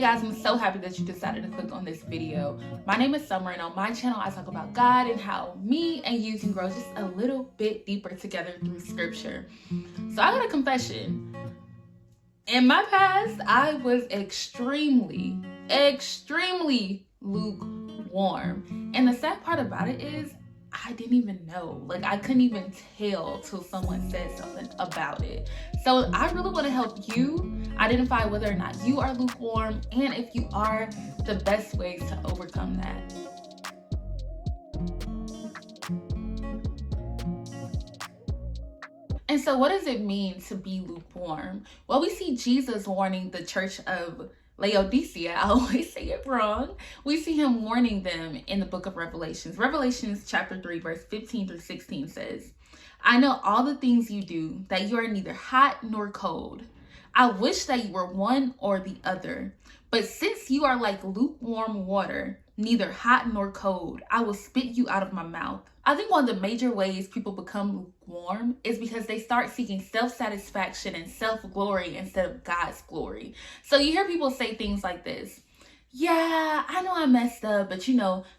guys, I'm so happy that you decided to click on this video. My name is Summer, and on my channel I talk about God and how me and you can grow just a little bit deeper together through scripture. So I got a confession. In my past, I was extremely lukewarm. And the sad part about it is I didn't even know. Like, I couldn't even tell till someone said something about it. So I really want to help you identify whether or not you are lukewarm, and if you are, the best ways to overcome that. And so what does it mean to be lukewarm? Well, we see Jesus warning the church of Laodicea. I always say it wrong. We see him warning them in the book of Revelations. Revelations chapter 3, verse 15 through 16 says, "I know all the things you do, that you are neither hot nor cold. I wish that you were one or the other. But since you are like lukewarm water, neither hot nor cold, I will spit you out of my mouth." I think one of the major ways people become lukewarm is because they start seeking self-satisfaction and self-glory instead of God's glory. So you hear people say things like this: "Yeah, I know I messed up, but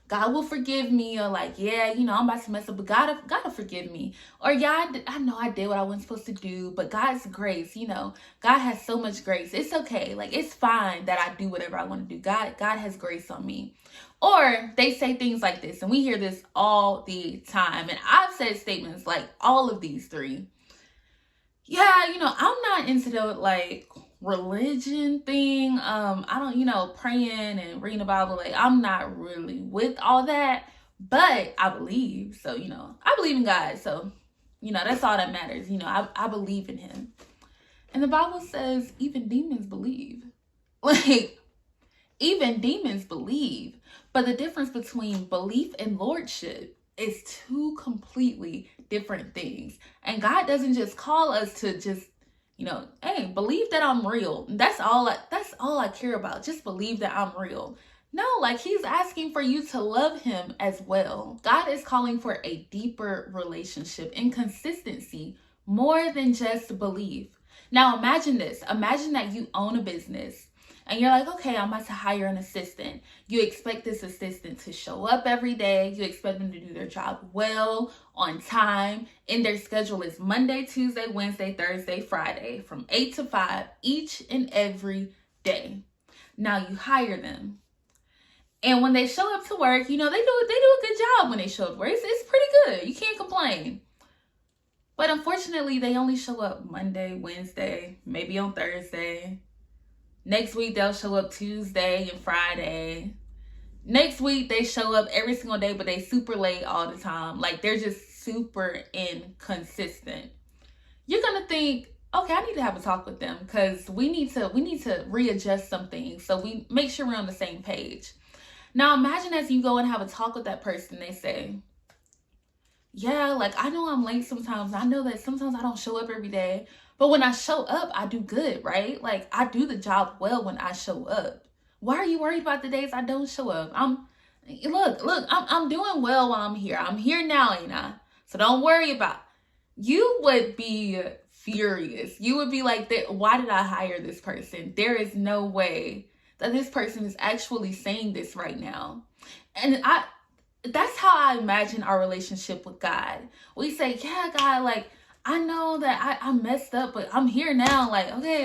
God will forgive me." Or like, "Yeah, I'm about to mess up, but God will forgive me." Or, "Yeah, I know I did what I wasn't supposed to do, but God's grace, God has so much grace. It's okay. Like, it's fine that I do whatever I want to do. God has grace on me." Or they say things like this, and we hear this all the time. And I've said statements like all of these three. "Yeah, I'm not into the religion thing. I don't, praying and reading the Bible. Like, I'm not really with all that, but I believe. So, I believe in God. So, that's all that matters. I believe in him." And the Bible says even demons believe. Like, even demons believe. But the difference between belief and lordship is two completely different things. And God doesn't just call us to just, hey, believe that I'm real. That's all I care about. Just believe that I'm real. No, he's asking for you to love him as well. God is calling for a deeper relationship and consistency more than just belief. Now imagine this. Imagine that you own a business. And you're like, "Okay, I'm about to hire an assistant." You expect this assistant to show up every day. You expect them to do their job well, on time. And their schedule is Monday, Tuesday, Wednesday, Thursday, Friday, from 8 to 5 each and every day. Now you hire them. And when they show up to work, they do a good job when they show up to work. It's pretty good. You can't complain. But unfortunately, they only show up Monday, Wednesday, maybe on Thursday. Next week, they'll show up Tuesday and Friday. Next week, they show up every single day, but they super late all the time. Like, they're just super inconsistent. You're going to think, okay, I need to have a talk with them because we need to readjust some things so we make sure we're on the same page. Now, imagine as you go and have a talk with that person, they say, "Yeah, I know I'm late sometimes. I know that sometimes I don't show up every day. But when I show up, I do good, right? I do the job well when I show up. Why are you worried about the days I don't show up? I'm doing well while I'm here. I'm here now, ain't I? So don't worry about it." You would be furious. You would be like, "Why did I hire this person? There is no way that this person is actually saying this right now." And that's how I imagine our relationship with God. We say, "Yeah, God, I know that I messed up, but I'm here now." Okay,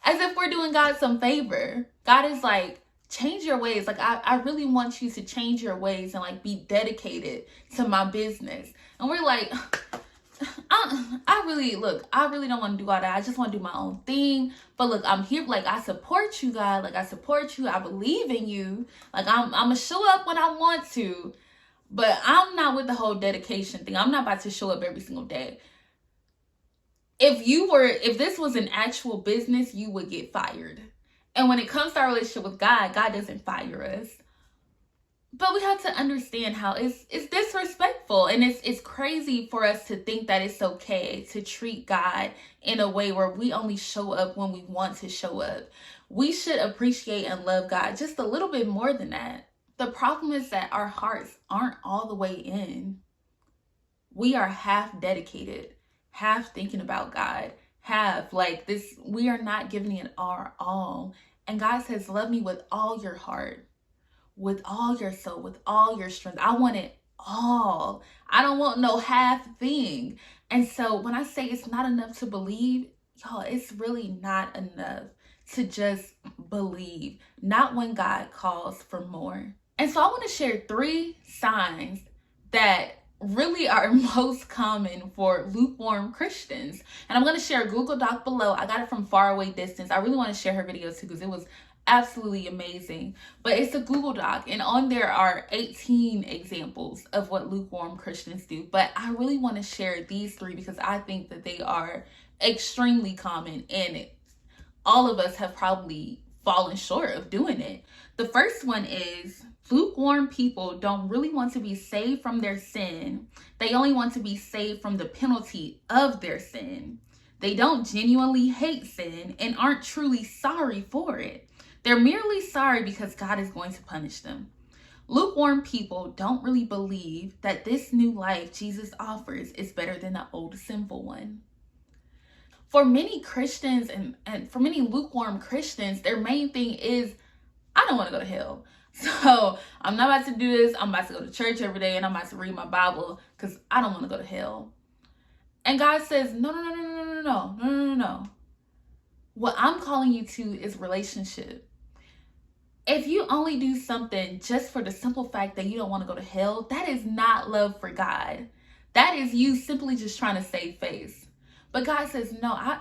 as if we're doing God some favor. God is like, "Change your ways. I really want you to change your ways and be dedicated to my business." And we're like, I really don't want to do all that. I just want to do my own thing. But look, I'm here. I support you, God. I support you. I believe in you. I'm going to show up when I want to. But I'm not with the whole dedication thing. I'm not about to show up every single day. If this was an actual business, you would get fired. And when it comes to our relationship with God, God doesn't fire us. But we have to understand how it's disrespectful, and it's crazy for us to think that it's okay to treat God in a way where we only show up when we want to show up. We should appreciate and love God just a little bit more than that. The problem is that our hearts aren't all the way in. We are half dedicated, half thinking about God, half this. We are not giving it our all. And God says, love me with all your heart, with all your soul, with all your strength. I want it all. I don't want no half thing. And so when I say it's not enough to believe, y'all, it's really not enough to just believe. Not when God calls for more. And so I want to share 3 signs that really are most common for lukewarm Christians. And I'm going to share a Google Doc below. I got it from Faraway Distance. I really want to share her video too because it was absolutely amazing. But it's a Google Doc, and on there are 18 examples of what lukewarm Christians do. But I really want to share these 3 because I think that they are extremely common, and all of us have probably fallen short of doing it. The first one is lukewarm people don't really want to be saved from their sin. They only want to be saved from the penalty of their sin. They don't genuinely hate sin and aren't truly sorry for it. They're merely sorry because God is going to punish them. Lukewarm people don't really believe that this new life Jesus offers is better than the old sinful one. For many Christians and for many lukewarm Christians, their main thing is, I don't want to go to hell. So I'm not about to do this. I'm about to go to church every day and I'm about to read my Bible because I don't want to go to hell. And God says, no. What I'm calling you to is relationship. If you only do something just for the simple fact that you don't want to go to hell, that is not love for God. That is you simply just trying to save face. But God says, no, I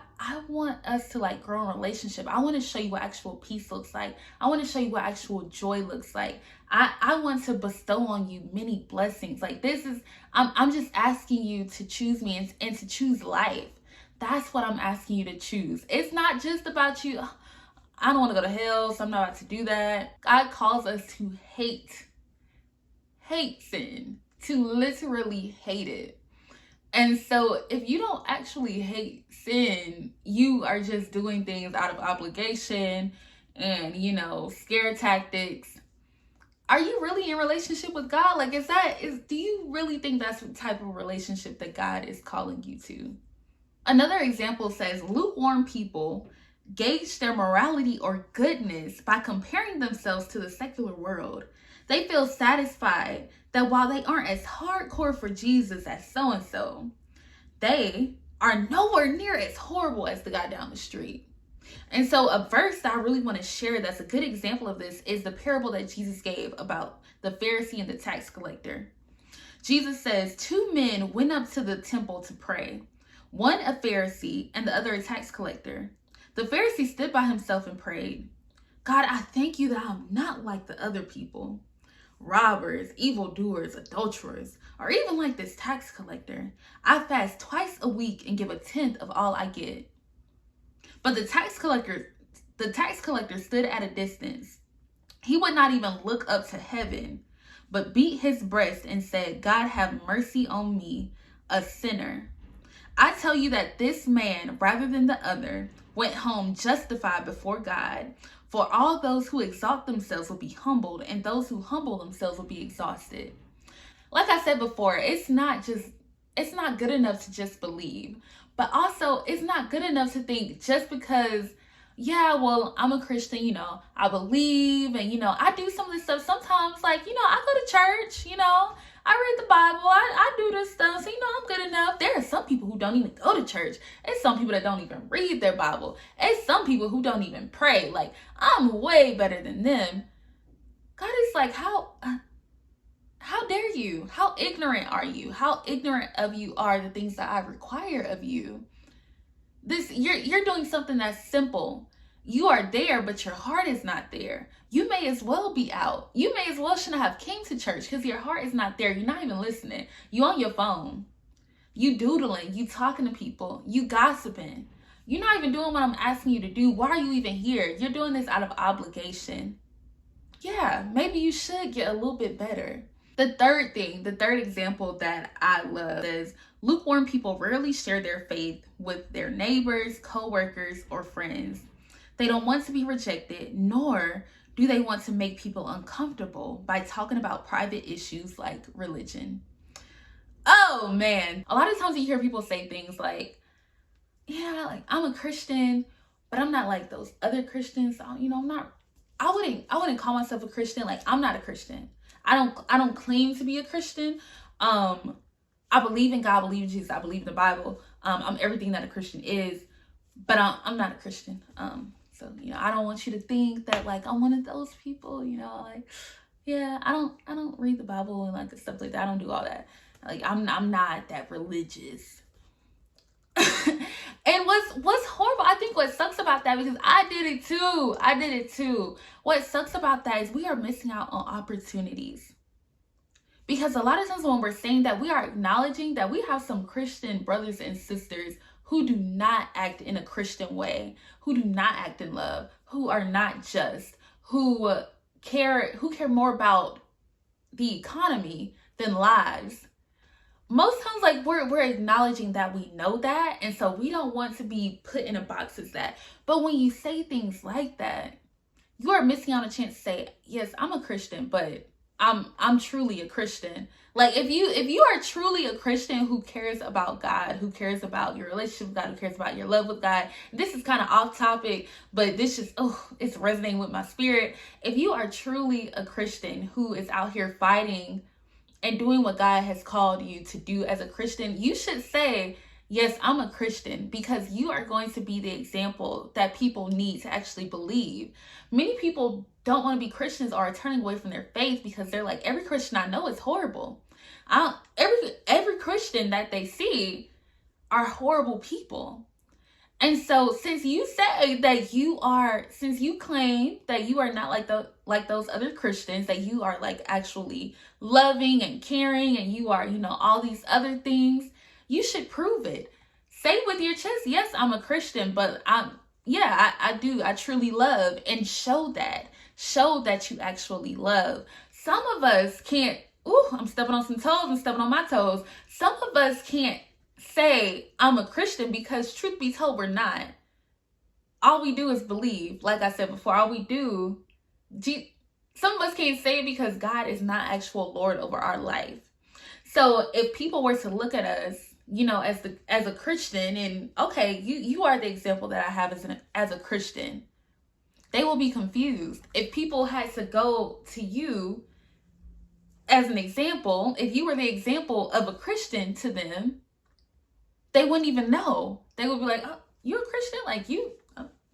want us to like grow in relationship. I want to show you what actual peace looks like. I want to show you what actual joy looks like. I want to bestow on you many blessings. Like this is, I'm just asking you to choose me and to choose life. That's what I'm asking you to choose. It's not just about you. I don't want to go to hell, so I'm not about to do that. God calls us to hate sin, to literally hate it. And so if you don't actually hate sin, you are just doing things out of obligation and, scare tactics. Are you really in relationship with God? Like, do you really think that's the type of relationship that God is calling you to? Another example says lukewarm people gauge their morality or goodness by comparing themselves to the secular world. They feel satisfied that while they aren't as hardcore for Jesus as so-and-so, they are nowhere near as horrible as the guy down the street. And so a verse that I really want to share that's a good example of this is the parable that Jesus gave about the Pharisee and the tax collector. Jesus says, 2 men went up to the temple to pray, one a Pharisee and the other a tax collector. The Pharisee stood by himself and prayed, God, I thank you that I'm not like the other people, robbers, evildoers, adulterers, or even like this tax collector. I fast twice a week and give 1/10 of all I get. But the tax collector stood at a distance. He would not even look up to heaven, but beat his breast and said, God, have mercy on me, a sinner. I tell you that this man, rather than the other, went home justified before God. For all those who exalt themselves will be humbled, and those who humble themselves will be exhausted. Like I said before, it's not good enough to just believe. But also, it's not good enough to think just because, yeah, well, I'm a Christian, I believe, and, I do some of this stuff. Sometimes, like, I go to church, I read the Bible, I do this stuff, so, I'm good enough. There are some people who don't even go to church. It's some people that don't even read their Bible. It's some people who don't even pray. Like, I'm way better than them. God is like, how dare you? How ignorant are you? How ignorant of you are the things that I require of you? You're doing something that's simple. You are there, but your heart is not there. You may as well be out. You may as well shouldn't have came to church because your heart is not there. You're not even listening. You on your phone. You doodling. You talking to people. You gossiping. You're not even doing what I'm asking you to do. Why are you even here? You're doing this out of obligation. Yeah, maybe you should get a little bit better. The third example that I love is lukewarm people rarely share their faith with their neighbors, co-workers, or friends. They don't want to be rejected, nor do they want to make people uncomfortable by talking about private issues like religion. Oh man, a lot of times you hear people say things like, yeah, like I'm a Christian, but I'm not like those other Christians. I wouldn't call myself a Christian. Like, I'm not a Christian. I don't claim to be a Christian. I believe in God, I believe in Jesus, I believe in the Bible. I'm everything that a Christian is, but I'm not a Christian. So, I don't want you to think that like I'm one of those people, like, yeah, I don't read the Bible and like stuff like that. I don't do all that. Like, I'm not that religious. And what's horrible, I think what sucks about that, because I did it too. What sucks about that is we are missing out on opportunities. Because a lot of times when we're saying that, we are acknowledging that we have some Christian brothers and sisters who do not act in a Christian way, who do not act in love, who are not just, who care more about the economy than lives. Most times, like, we're acknowledging that we know that, and so we don't want to be put in a box as that. But when you say things like that, you are missing out on a chance to say, yes, I'm a Christian, but I'm truly a Christian. Like, if you are truly a Christian who cares about God, who cares about your relationship with God, who cares about your love with God, this is kind of off topic, but this just, it's resonating with my spirit. If you are truly a Christian who is out here fighting and doing what God has called you to do as a Christian, you should say, yes, I'm a Christian, because you are going to be the example that people need to actually believe. Many people don't want to be Christians or are turning away from their faith because they're like, every Christian I know is horrible. Every Christian that they see are horrible people. And so since you say that since you claim that you are not like those other Christians, that you are like actually loving and caring, and you are, all these other things, you should prove it. Say with your chest, yes, I'm a Christian, but I do. I truly love, and show that you actually love. Some of us can't, I'm stepping on some toes, I'm stepping on my toes. Some of us can't say I'm a Christian because, truth be told, we're not. All we do is believe. Like I said before, all we do, some of us can't say it because God is not actual Lord over our life. So if people were to look at us, as a Christian, and okay, you are the example that I have as a Christian, they will be confused. If people had to go to you as an example, if you were the example of a Christian to them, they wouldn't even know. They would be like, oh, you're a Christian? Like,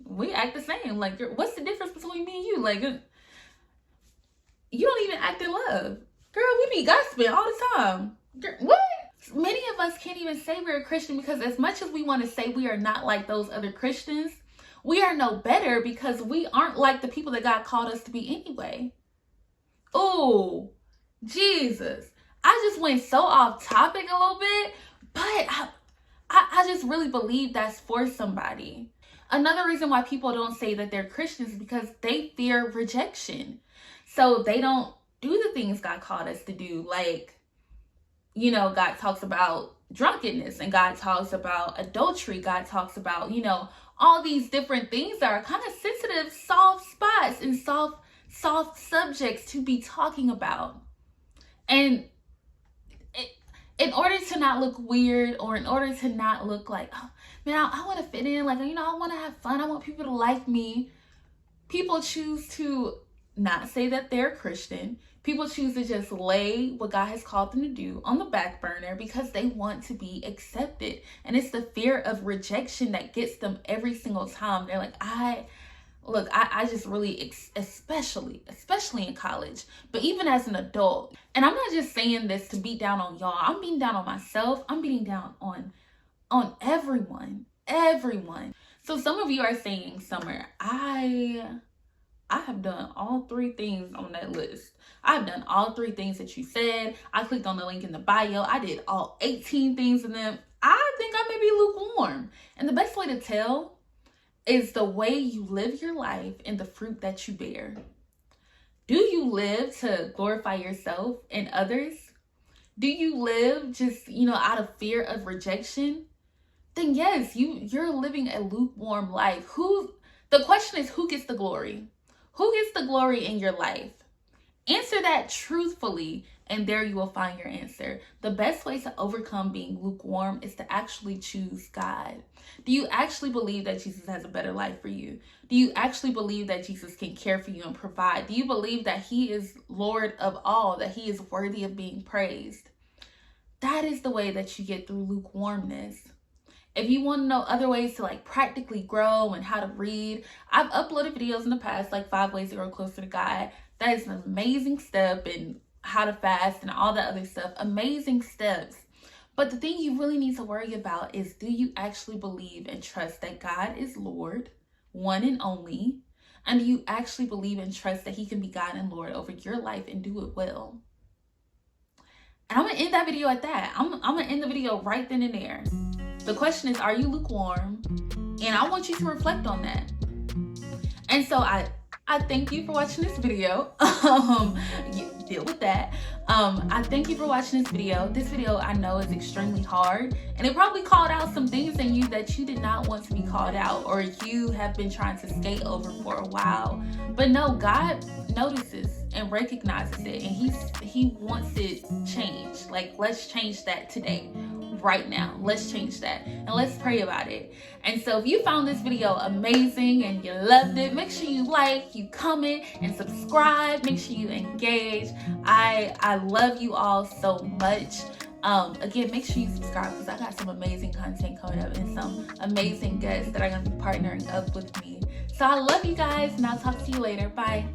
we act the same. Like, what's the difference between me and you? Like, you don't even act in love. Girl, we be gossiping all the time. Girl, what? Many of us can't even say we're a Christian, because as much as we want to say we are not like those other Christians, we are no better, because we aren't like the people that God called us to be anyway. Oh, Jesus. I just went so off topic a little bit, but I just really believe that's for somebody. Another reason why people don't say that they're Christians is because they fear rejection. So they don't do the things God called us to do. Like, God talks about drunkenness, and God talks about adultery. God talks about, all these different things that are kind of sensitive, soft spots and soft subjects to be talking about. And in order to not look weird, or in order to not look like, oh, man, I want to fit in, like, I want to have fun, I want people to like me, people choose to not say that they're Christian. People choose to just lay what God has called them to do on the back burner because they want to be accepted. And it's the fear of rejection that gets them every single time. They're like, I just really, especially in college, but even as an adult. And I'm not just saying this to beat down on y'all. I'm beating down on myself. I'm beating down on everyone. So some of you are saying, Summer, I have done all 3 things on that list. I've done all 3 things that you said. I clicked on the link in the bio. I did all 18 things in them. I think I may be lukewarm. And the best way to tell is the way you live your life and the fruit that you bear. Do you live to glorify yourself and others? Do you live just, out of fear of rejection? Then yes, you're living a lukewarm life. The question is, who gets the glory? Who gets the glory in your life? Answer that truthfully and there you will find your answer. The best way to overcome being lukewarm is to actually choose God. Do you actually believe that Jesus has a better life for you? Do you actually believe that Jesus can care for you and provide? Do you believe that he is Lord of all, that he is worthy of being praised? That is the way that you get through lukewarmness. If you want to know other ways to like practically grow and how to read, I've uploaded videos in the past, like 5 ways to grow closer to God. That is an amazing step, and how to fast and all that other stuff. Amazing steps. But the thing you really need to worry about is, do you actually believe and trust that God is Lord, one and only? And do you actually believe and trust that he can be God and Lord over your life and do it well? And I'm going to end that video at that. I'm going to end the video right then and there. The question is, are you lukewarm? And I want you to reflect on that. And so I thank you for watching this video. Deal with that. I thank you for watching this video. This video I know is extremely hard, and it probably called out some things in you that you did not want to be called out, or you have been trying to skate over for a while. But no, God notices and recognizes it, and he wants it changed. Like, let's change that today. Right now, let's change that, and let's pray about it. And so if you found this video amazing and you loved it, make sure you like, you comment, and subscribe. Make sure you engage. I love you all so much. Again, make sure you subscribe, because I got some amazing content coming up and some amazing guests that are going to be partnering up with me. So I love you guys, and I'll talk to you later. Bye.